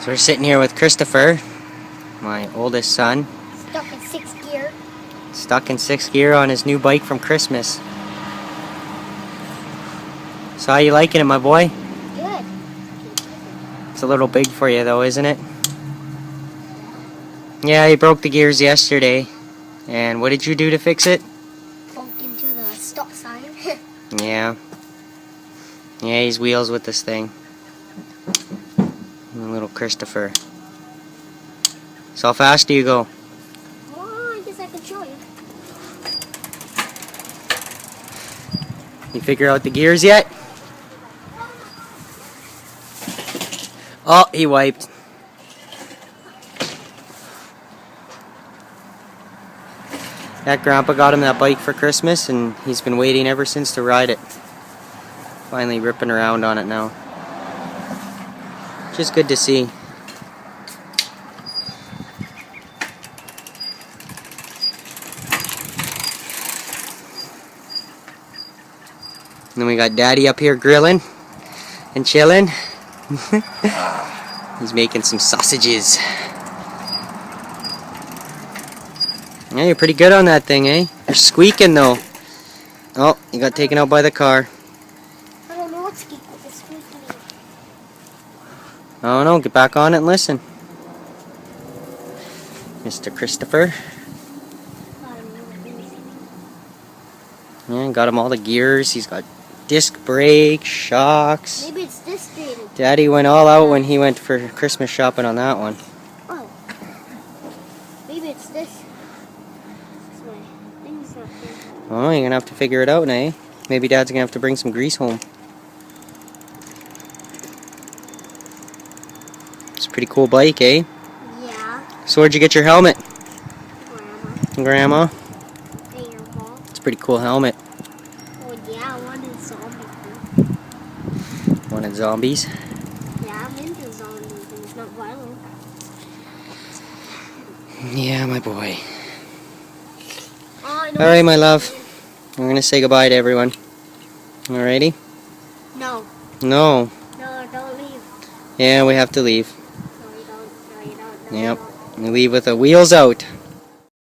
So we're sitting here with Christopher, my oldest son. Stuck in sixth gear. Stuck in sixth gear on his new bike from Christmas. So how you liking it, my boy? Good. It's a little big for you though, isn't it? Yeah, he broke the gears yesterday. And what did you do to fix it? Bumped into the stop sign. Yeah. Yeah, he's wheels with this thing. Little Christopher. So how fast do you go? Well, I guess I can show you. You figure out the gears yet? Oh, he wiped. That grandpa got him that bike for Christmas and he's been waiting ever since to ride it. Finally ripping around on it now. Just good to see. And then we got Daddy up here grilling and chilling. He's making some sausages. Yeah, you're pretty good on that thing, eh? You're squeaking though. Oh, you got taken out by the car. I don't know what's squeaking. Oh no, get back on it and listen. Mr. Christopher. Yeah, got him all the gears. He's got disc brakes, shocks. Maybe it's this thing. Daddy went all out when he went for Christmas shopping on that one. Oh. Maybe it's this. My thing's not here. Oh, you're gonna have to figure it out now, eh? Maybe Dad's gonna have to bring some grease home. It's a pretty cool bike, eh? Yeah. So where'd you get your helmet? Grandma. Grandma? Hey, your mom. It's a pretty cool helmet. Oh, yeah. One is zombie. Wanted zombies? Yeah, I'm into zombies. It's not violent. Yeah, my boy. Oh, I know. Alright, my love. We're gonna say goodbye to everyone. Alrighty? No. No. No, don't leave. Yeah, we have to leave. No, you don't. No, you don't. No, Yep. you don't. We leave with the wheels out.